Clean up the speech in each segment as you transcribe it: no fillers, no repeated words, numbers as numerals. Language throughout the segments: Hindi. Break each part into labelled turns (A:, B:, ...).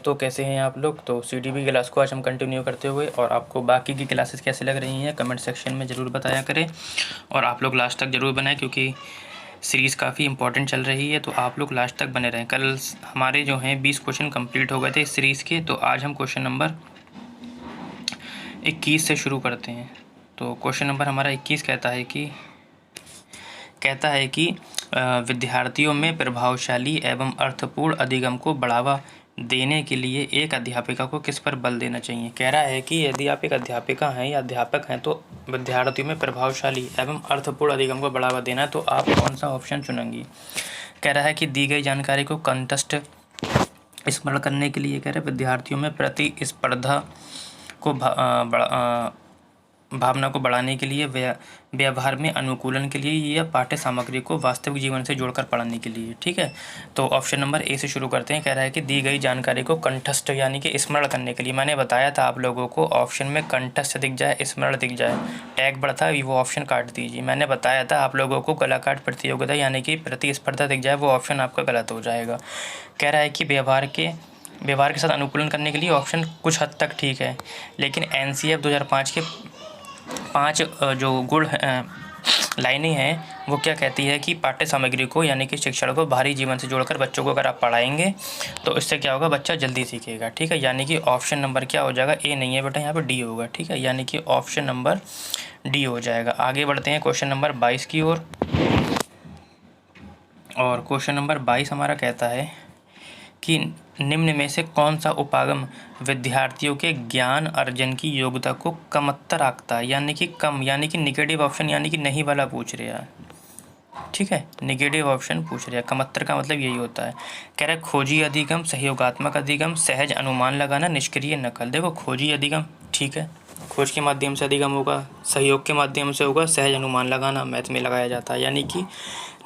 A: तो कैसे हैं आप लोग। तो CDP क्लास को आज हम कंटिन्यू करते हुए, और आपको बाकी की क्लासेस कैसे लग रही हैं कमेंट सेक्शन में ज़रूर बताया करें, और आप लोग लास्ट तक ज़रूर बनाएं क्योंकि सीरीज़ काफ़ी इंपॉर्टेंट चल रही है। तो आप लोग लास्ट तक बने रहें। कल हमारे जो हैं 20 क्वेश्चन कंप्लीट हो गए थे इस सीरीज़ के, तो आज हम क्वेश्चन नंबर 21 से शुरू करते हैं। तो क्वेश्चन नंबर हमारा 21 कहता है कि विद्यार्थियों में प्रभावशाली एवं अर्थपूर्ण अधिगम को बढ़ावा देने के लिए एक अध्यापिका को किस पर बल देना चाहिए। कह रहा है कि यदि आप एक अध्यापिका हैं या अध्यापक हैं तो विद्यार्थियों में प्रभावशाली एवं अर्थपूर्ण अधिगम को बढ़ावा देना है, तो आप कौन सा ऑप्शन चुनेंगी। कह रहा है कि दी गई जानकारी को कंठस्थ स्मरण करने के लिए, कह रहे विद्यार्थियों में प्रतिस्पर्धा को भावना को बढ़ाने के लिए, व्यवहार में अनुकूलन के लिए, या पाठ्य सामग्री को वास्तविक जीवन से जोड़कर पढ़ाने के लिए। ठीक है, तो ऑप्शन नंबर ए से शुरू करते हैं। कह रहा है कि दी गई जानकारी को कंठस्थ यानी कि स्मरण करने के लिए। मैंने बताया था आप लोगों को ऑप्शन में कंठस्थ दिख जाए, स्मरण दिख जाए, टैग बढ़ता है, वो ऑप्शन काट दीजिए। मैंने बताया था आप लोगों को कलाकार प्रतियोगिता यानी कि प्रतिस्पर्धा दिख जाए, वो ऑप्शन आपका गलत हो जाएगा। कह रहा है कि व्यवहार के साथ अनुकूलन करने के लिए ऑप्शन कुछ हद तक ठीक है, लेकिन NCF 2005 के 5 जो गुण लाइनें हैं वो क्या कहती है कि पाठ्य सामग्री को यानी कि शिक्षण को बाहरी जीवन से जोड़कर बच्चों को अगर आप पढ़ाएंगे तो इससे क्या होगा, बच्चा जल्दी सीखेगा। ठीक है, यानी कि ऑप्शन नंबर क्या हो जाएगा, ए नहीं है बेटा, यहाँ पे डी होगा। ठीक है, यानी कि ऑप्शन नंबर डी हो जाएगा। आगे बढ़ते हैं क्वेश्चन नंबर 22 की ओर, और क्वेश्चन नंबर 22 हमारा कहता है कि निम्न में से कौन सा उपागम विद्यार्थियों के ज्ञान अर्जन की योग्यता को कमतर आंकता है, यानी कि कम, यानी कि निगेटिव ऑप्शन यानी कि नहीं वाला पूछ रहा है। ठीक है, निगेटिव ऑप्शन पूछ रहा है। कमतर का मतलब यही होता है। कह रहा है खोजी अधिगम, सहयोगात्मक अधिगम, सहज अनुमान लगाना, निष्क्रिय नकल। देखो खोजी अधिगम ठीक है, खोज के माध्यम से अधिगम होगा, सहयोग के माध्यम से होगा, सहज अनुमान लगाना मैथ में लगाया जाता है। यानी कि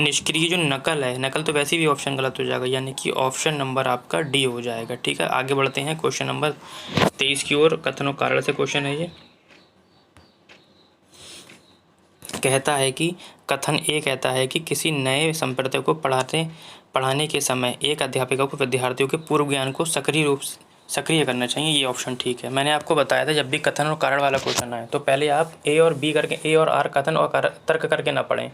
A: निष्क्रिय जो नकल है, नकल तो वैसे भी ऑप्शन गलत हो जाएगा, यानी कि ऑप्शन नंबर आपका डी हो जाएगा। ठीक है, आगे बढ़ते हैं क्वेश्चन नंबर 23 की ओर। कथन और कारण से क्वेश्चन है ये। कहता है कि कथन ए कहता है कि किसी नए संप्रदाय को पढ़ाने के समय एक अध्यापिका को विद्यार्थियों के पूर्व ज्ञान को सक्रिय करना चाहिए। ये ऑप्शन ठीक है। मैंने आपको बताया था जब भी कथन और कारण वाला क्वेश्चन आए तो पहले आप ए और बी करके, ए और आर कथन और तर्क करके ना पढ़ें।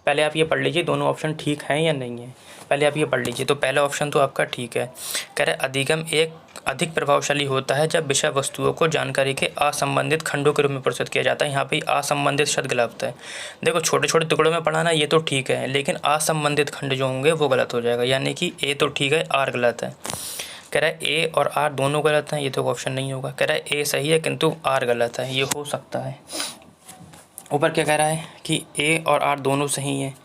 A: पहले आप ये पढ़ लीजिए दोनों ऑप्शन ठीक हैं या नहीं है, पहले आप ये पढ़ लीजिए। तो पहला ऑप्शन तो आपका ठीक है। कह रहे अधिगम एक अधिक प्रभावशाली होता है जब विषय वस्तुओं को जानकारी के असंबंधित खंडों के रूप में प्रस्तुत किया जाता है। यहाँ पे असंबंधित शब्द गलत है। देखो छोटे छोटे टुकड़ों में पढ़ाना ये तो ठीक है, लेकिन असंबंधित खंड जो होंगे वो गलत हो जाएगा। यानी कि ए तो ठीक है, आर गलत है। कह रहा है ए और आर दोनों गलत हैं, ये तो ऑप्शन नहीं होगा। कह रहा है ए सही है किंतु आर गलत है, ये हो सकता है। ऊपर क्या कह रहा है कि ए और आर दोनों सही हैं,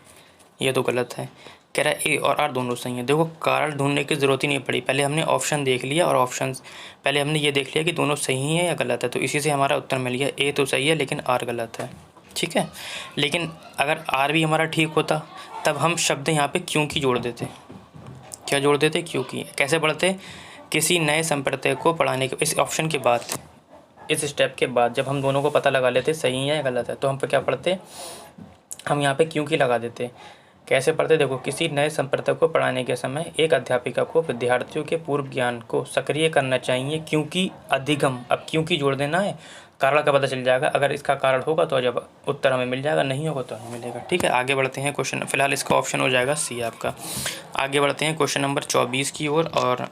A: ये तो गलत है। कह रहा है ए और आर दोनों सही हैं। देखो कारण ढूंढने की ज़रूरत ही नहीं पड़ी, पहले हमने ऑप्शन देख लिया, और ऑप्शन पहले हमने ये देख लिया कि दोनों सही हैं या गलत है, तो इसी से हमारा उत्तर मिल गया ए तो सही है लेकिन आर गलत है। ठीक है, लेकिन अगर आर भी हमारा ठीक होता तब हम शब्द यहाँ पे क्यों की जोड़ देते। क्या जोड़ देते, क्योंकि। कैसे पढ़ते, किसी नए संप्रदाय को पढ़ाने के, इस ऑप्शन के बाद, इस स्टेप के बाद जब हम दोनों को पता लगा लेते सही है या गलत है, तो हम पे क्या पढ़ते, हम यहाँ पे क्योंकि लगा देते। कैसे पढ़ते, देखो किसी नए संप्रदाय को पढ़ाने के समय एक अध्यापिका को विद्यार्थियों के पूर्व ज्ञान को सक्रिय करना चाहिए क्योंकि अधिगम। अब क्योंकि जोड़ देना है, कारण का पता चल जाएगा। अगर इसका कारण होगा तो जब उत्तर हमें मिल जाएगा, नहीं होगा तो हमें मिलेगा। ठीक है, आगे बढ़ते हैं क्वेश्चन, फिलहाल इसका ऑप्शन हो जाएगा सी आपका। आगे बढ़ते हैं क्वेश्चन नंबर 24 की ओर, और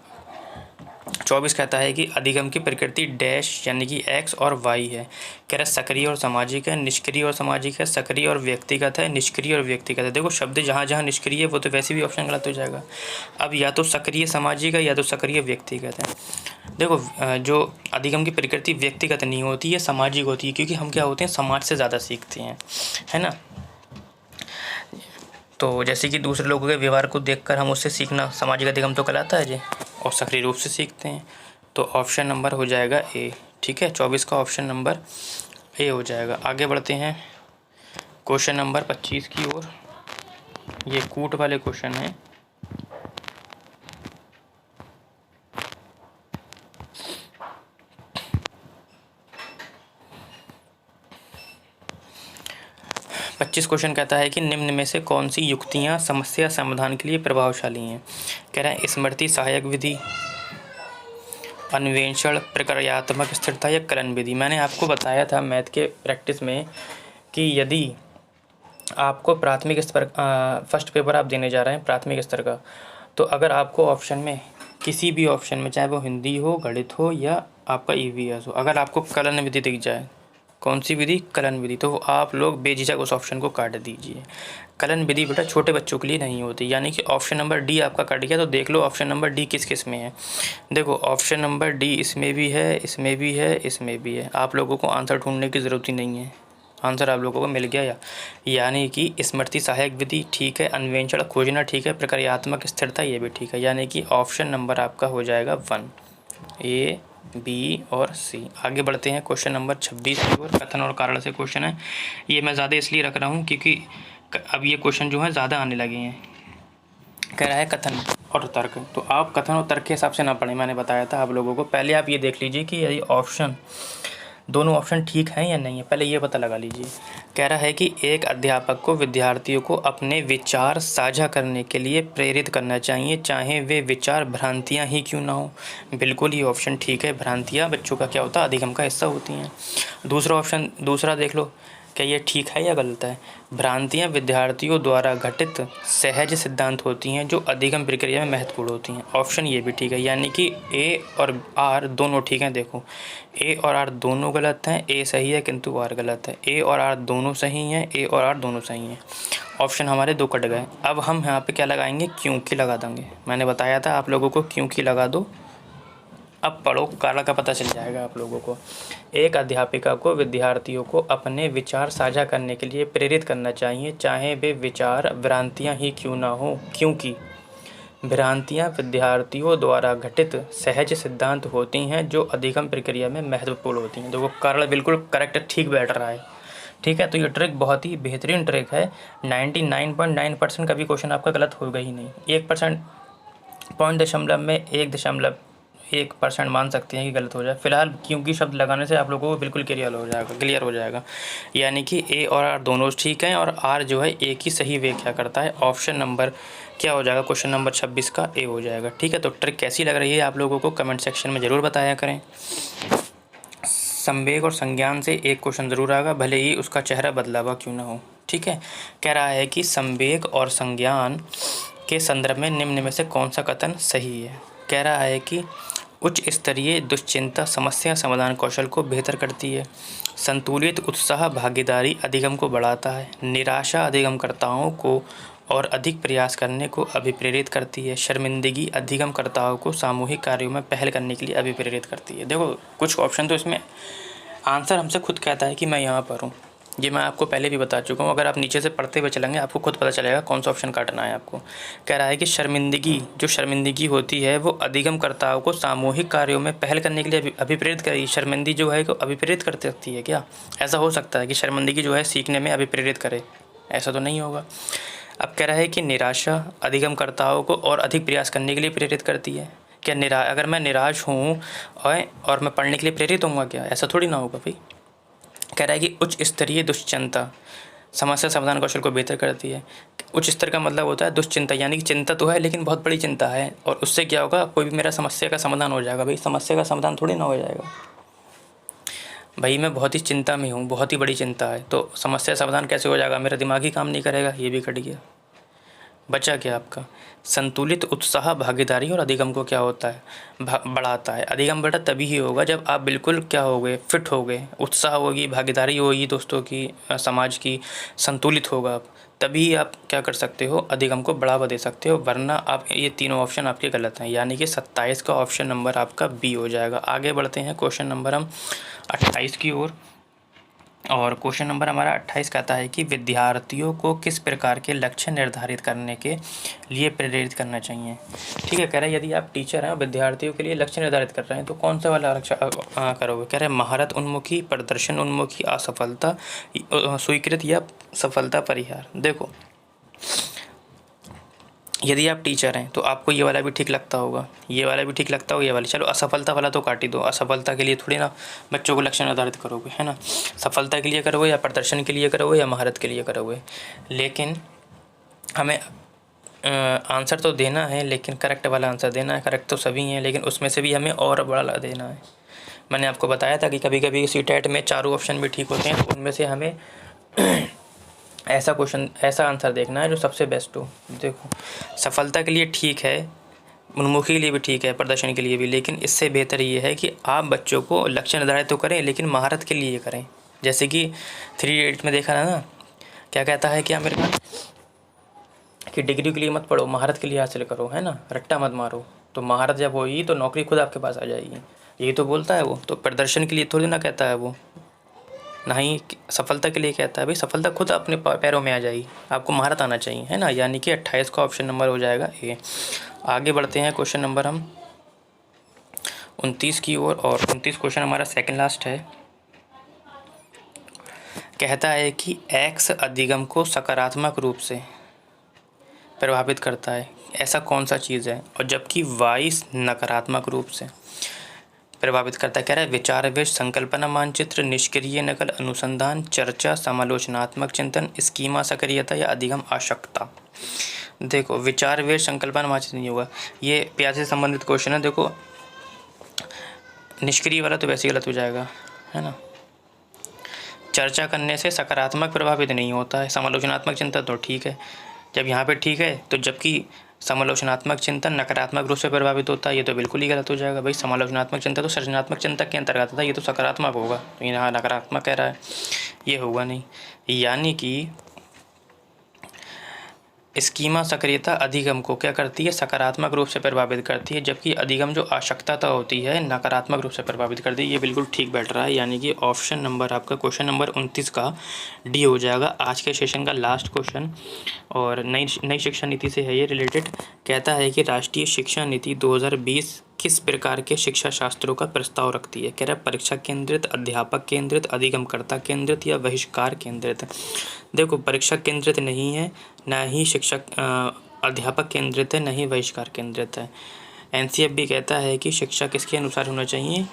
A: 24 कहता है कि अधिगम की प्रकृति डैश यानी कि एक्स और वाई है। कह रहा है सक्रिय और सामाजिक है, निष्क्रिय और सामाजिक है, सक्रिय और व्यक्तिगत है, निष्क्रिय और व्यक्तिगत है। देखो शब्द जहाँ जहाँ निष्क्रिय है वो तो वैसे भी ऑप्शन गलत हो जाएगा। अब या तो सक्रिय सामाजिक है या तो सक्रिय व्यक्तिगत है। देखो जो अधिगम की प्रकृति व्यक्तिगत नहीं होती है, सामाजिक होती है, क्योंकि हम क्या होते हैं, समाज से ज़्यादा सीखते हैं, है ना। तो जैसे कि दूसरे लोगों के व्यवहार को देखकर हम उससे सीखना सामाजिक अधिगम तो कहलाता है जी, और सक्रिय रूप से सीखते हैं। तो ऑप्शन नंबर हो जाएगा ए। ठीक है, 24 का ऑप्शन नंबर ए हो जाएगा। आगे बढ़ते हैं क्वेश्चन नंबर 25 की ओर। ये कूट वाले क्वेश्चन हैं। पच्चीस क्वेश्चन कहता है कि निम्न में से कौन सी युक्तियाँ समस्या समाधान के लिए प्रभावशाली हैं। कह रहा है स्मृति सहायक विधि, अन्वेषण, प्रक्रियात्मक स्थिरता या कलन विधि। मैंने आपको बताया था मैथ के प्रैक्टिस में कि यदि आपको प्राथमिक स्तर फर्स्ट पेपर आप देने जा रहे हैं प्राथमिक स्तर का, तो अगर आपको ऑप्शन में किसी भी ऑप्शन में, चाहे वो हिंदी हो, गणित हो या आपका ईवीएस हो, अगर आपको कलन विधि दिख जाए, कौन सी विधि? कलन विधि, तो आप लोग बेझिझक उस ऑप्शन को काट दीजिए। कलन विधि बेटा छोटे बच्चों के लिए नहीं होती, यानी कि ऑप्शन नंबर डी आपका कट गया, तो देख लो ऑप्शन नंबर डी किस किस में है। देखो ऑप्शन नंबर डी इसमें भी है, इसमें भी है, इसमें भी है। आप लोगों को आंसर ढूंढने की ज़रूरत ही नहीं है, आंसर आप लोगों को मिल गया। यानी कि स्मृति सहायक विधि ठीक है, अन्वेषण खोजना ठीक है, प्रक्रियात्मक स्थिरता ये भी ठीक है। यानी कि ऑप्शन नंबर आपका हो जाएगा 1, ए, बी और सी। आगे बढ़ते हैं क्वेश्चन नंबर 26 की ओर। कथन और कारण से क्वेश्चन है, ये मैं ज़्यादा इसलिए रख रहा हूँ क्योंकि अब ये क्वेश्चन जो है ज़्यादा आने लगे हैं। कह रहा है कथन और तर्क, तो आप कथन और तर्क के हिसाब से ना पढ़ें, मैंने बताया था आप लोगों को। पहले आप ये देख लीजिए कि यदि ऑप्शन, दोनों ऑप्शन ठीक हैं या नहीं है, पहले ये पता लगा लीजिए। कह रहा है कि एक अध्यापक को विद्यार्थियों को अपने विचार साझा करने के लिए प्रेरित करना चाहिए, चाहे वे विचार भ्रांतियां ही क्यों ना हो। बिल्कुल ये ऑप्शन ठीक है, भ्रांतियां बच्चों का क्या होता है, अधिगम का हिस्सा होती हैं। दूसरा ऑप्शन, दूसरा देख लो, क्या ये ठीक है या गलत है? भ्रांतियाँ विद्यार्थियों द्वारा घटित सहज सिद्धांत होती हैं जो अधिगम प्रक्रिया में महत्वपूर्ण होती हैं। ऑप्शन ये भी ठीक है, यानी कि ए और आर दोनों ठीक हैं। देखो ए और आर दोनों गलत हैं, ए सही है किंतु आर गलत है। ए और आर दोनों सही हैं, ए और आर दोनों सही हैं। ऑप्शन हमारे दो कट गए। अब हम यहाँ पे क्या लगाएंगे? क्योंकि लगा देंगे। मैंने बताया था आप लोगों को क्योंकि लगा दो। अब पढ़ो, कारण का पता चल जाएगा आप लोगों को। एक अध्यापिका को विद्यार्थियों को अपने विचार साझा करने के लिए प्रेरित करना चाहिए, चाहे वे विचार भ्रांतियां ही क्यों ना हो, क्योंकि भ्रांतियां विद्यार्थियों द्वारा घटित सहज सिद्धांत होती हैं जो अधिगम प्रक्रिया में महत्वपूर्ण होती हैं। देखो कारण बिल्कुल करेक्ट ठीक बैठ रहा है, ठीक है। तो ये ट्रिक बहुत ही बेहतरीन ट्रिक है। 99.9% का भी क्वेश्चन आपका गलत होगा ही नहीं। 1% पॉइंट दशमलव में 1% मान सकते हैं कि गलत हो जाए। फिलहाल क्योंकि शब्द लगाने से आप लोगों को बिल्कुल क्लियर हो जाएगा। यानी कि ए और आर दोनों ठीक हैं और आर जो है एक ही सही व्याख्या करता है। ऑप्शन नंबर क्या हो जाएगा? क्वेश्चन नंबर 26 का ए हो जाएगा। ठीक है, तो ट्रिक कैसी लग रही है आप लोगों को कमेंट सेक्शन में ज़रूर बताया करें। संवेग और संज्ञान से एक क्वेश्चन ज़रूर आएगा, भले ही उसका चेहरा बदला हुआ क्यों ना हो। ठीक है, कह रहा है कि संवेग और संज्ञान के संदर्भ में निम्न में से कौन सा कथन सही है। कह रहा है कि उच्च स्तरीय दुश्चिंता समस्या समाधान कौशल को बेहतर करती है। संतुलित उत्साह भागीदारी अधिगम को बढ़ाता है। निराशा अधिगमकर्ताओं को और अधिक प्रयास करने को अभिप्रेरित करती है। शर्मिंदगी अधिगमकर्ताओं को सामूहिक कार्यों में पहल करने के लिए अभिप्रेरित करती है। देखो कुछ ऑप्शन तो इसमें आंसर हमसे खुद कहता है कि मैं यहाँ पर हूँ, ये मैं आपको पहले भी बता चुका हूँ। अगर आप नीचे से पढ़ते हुए चलेंगे आपको खुद पता चलेगा कौन सा ऑप्शन काटना है आपको। कह रहा है कि शर्मिंदगी, जो शर्मिंदगी होती है वो अधिगमकर्ताओं को सामूहिक कार्यों में पहल करने के लिए अभिप्रेरित करेगी। शर्मिंदगी जो है को अभिप्रेरित कर सकती है क्या? ऐसा हो सकता है कि शर्मिंदगी जो है सीखने में अभिप्रेरित करे? ऐसा तो नहीं होगा। अब कह रहा है कि निराशा अधिगमकर्ताओं को और अधिक प्रयास करने के लिए प्रेरित करती है। क्या अगर मैं निराश हूँ और मैं पढ़ने के लिए प्रेरित होऊंगा क्या? ऐसा थोड़ी ना होगा भाई। कह रहा है कि उच्च स्तरीय दुश्चिंता समस्या समाधान कौशल को बेहतर करती है। उच्च स्तर का मतलब होता है दुश्चिंता, यानी कि चिंता तो है लेकिन बहुत बड़ी चिंता है, और उससे क्या होगा, कोई भी मेरा समस्या का समाधान हो जाएगा। भाई समस्या का समाधान थोड़ी ना हो जाएगा भाई, मैं बहुत ही चिंता में हूँ, बहुत ही बड़ी चिंता है, तो समस्या समाधान कैसे हो जाएगा? मेरा दिमाग ही काम नहीं करेगा। ये भी कट गया। बचा क्या आपका? संतुलित उत्साह भागीदारी और अधिगम को क्या होता है? बढ़ाता है। अधिगम बेटा तभी ही होगा जब आप बिल्कुल क्या हो गए, फिट हो गए, उत्साह होगी, भागीदारी होगी दोस्तों की, समाज की, संतुलित होगा आप, तभी आप क्या कर सकते हो, अधिगम को बढ़ावा दे सकते हो। वरना आप ये तीनों ऑप्शन आपके गलत हैं, यानी कि 27 का ऑप्शन नंबर आपका बी हो जाएगा। आगे बढ़ते हैं क्वेश्चन नंबर हम 28 की ओर, और क्वेश्चन नंबर हमारा 28 कहता है कि विद्यार्थियों को किस प्रकार के लक्ष्य निर्धारित करने के लिए प्रेरित करना चाहिए। ठीक है, कह रहा है यदि आप टीचर हैं, विद्यार्थियों के लिए लक्ष्य निर्धारित कर रहे हैं, तो कौन सा वाला लक्ष्य करोगे? कह रहे हैं महारत उन्मुखी, प्रदर्शन उन्मुखी, असफलता स्वीकृत या सफलता परिहार। देखो यदि आप टीचर हैं तो आपको ये वाला भी ठीक लगता होगा, ये वाला भी ठीक लगता होगा, ये वाला। चलो असफलता वाला तो काट ही दो, असफलता के लिए थोड़ी ना बच्चों को लक्ष्य निर्धारित करोगे, है ना। सफलता के लिए करोगे या प्रदर्शन के लिए करोगे या महारत के लिए करोगे। लेकिन हमें आंसर तो देना है, लेकिन करेक्ट वाला आंसर देना है। करेक्ट तो सभी हैं, लेकिन उसमें से भी हमें और बड़ा देना है। मैंने आपको बताया था कि कभी कभी सीटेट में चारों ऑप्शन भी ठीक होते हैं, तो उनमें से हमें ऐसा आंसर देखना है जो सबसे बेस्ट हो। देखो, सफलता के लिए ठीक है, उन्मुखी के लिए भी ठीक है, प्रदर्शन के लिए भी, लेकिन इससे बेहतर ये है कि आप बच्चों को लक्ष्य निर्धारित तो करें, लेकिन महारत के लिए करें। जैसे कि 3 इडियट में देखा ना, क्या कहता है कि आमिर खान कि डिग्री के लिए मत पढ़ो, महारत के लिए हासिल करो, है ना, रट्टा मत मारो। तो महारत जब होगी तो नौकरी खुद आपके पास आ जाएगी, यही तो बोलता है वो। तो प्रदर्शन के लिए थोड़ी ना कहता है वो, ना ही सफलता के लिए कहता है। भाई सफलता खुद अपने पैरों में आ जाएगी, आपको महारत आना चाहिए, है ना। यानी कि 28 का ऑप्शन नंबर हो जाएगा ए। आगे बढ़ते हैं क्वेश्चन नंबर हम 29 की ओर, और 29 क्वेश्चन हमारा सेकंड लास्ट है। कहता है कि एक्स अधिगम को सकारात्मक रूप से प्रभावित करता है, ऐसा कौन सा चीज़ है, और जबकि वाई नकारात्मक रूप से प्रभावित करता है। कह रहा है विचार विश, संकल्पना मानचित्र, निष्क्रिय नकल, अनुसंधान, चर्चा, समालोचनात्मक चिंतन, स्कीमा सक्रियता या अधिगम आवश्यकता। देखो, विचार विश, संकल्पना मानचित्र नहीं होगा, ये प्याज से संबंधित क्वेश्चन है। देखो, निष्क्रिय वाला तो वैसे ही गलत हो जाएगा, है ना। चर्चा करने से सकारात्मक प्रभावित नहीं होता है। समालोचनात्मक चिंतन तो ठीक है, जब यहाँ पे ठीक है, तो जबकि समालोचनात्मक चिंतन नकारात्मक रूप से प्रभावित होता है, ये तो बिल्कुल ही गलत हो जाएगा। भाई समालोचनात्मक चिंतन तो सृजनात्मक चिंतन के अंतर्गत आता है, ये तो सकारात्मक होगा, तो यहाँ नकारात्मक कह रहा है, ये होगा नहीं। यानी कि स्कीमा सक्रियता अधिगम को क्या करती है, सकारात्मक रूप से प्रभावित करती है, जबकि अधिगम जो आवश्यकता होती है नकारात्मक रूप से प्रभावित करती है। ये बिल्कुल ठीक बैठ रहा है, यानी कि ऑप्शन नंबर आपका क्वेश्चन नंबर 29 का डी हो जाएगा। आज के सेशन का लास्ट क्वेश्चन, और नई शिक्षा नीति से है ये रिलेटेड। कहता है कि राष्ट्रीय शिक्षा नीति 2020 किस प्रकार के शिक्षा शास्त्रों का प्रस्ताव रखती है। कह रहा है परीक्षा केंद्रित, अध्यापक केंद्रित, अधिगमकर्ता केंद्रित या बहिष्कार केंद्रित। देखो, परीक्षा केंद्रित नहीं है, ना ही शिक्षक अध्यापक केंद्रित है, ना ही बहिष्कार केंद्रित है। एनसीएफबी कहता है कि शिक्षा किसके अनुसार होना चाहिए,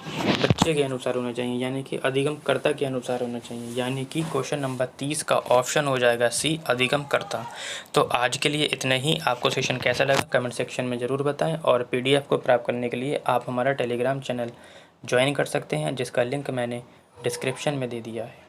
A: बच्चे के अनुसार होना चाहिए, यानी कि अधिगमकर्ता के अनुसार होना चाहिए। यानी कि क्वेश्चन नंबर 30 का ऑप्शन हो जाएगा सी, अधिगमकर्ता। तो आज के लिए इतना ही। आपको सेशन कैसा लगा कमेंट सेक्शन में ज़रूर बताएं, और पीडीएफ को प्राप्त करने के लिए आप हमारा टेलीग्राम चैनल ज्वाइन कर सकते हैं, जिसका लिंक मैंने डिस्क्रिप्शन में दे दिया है।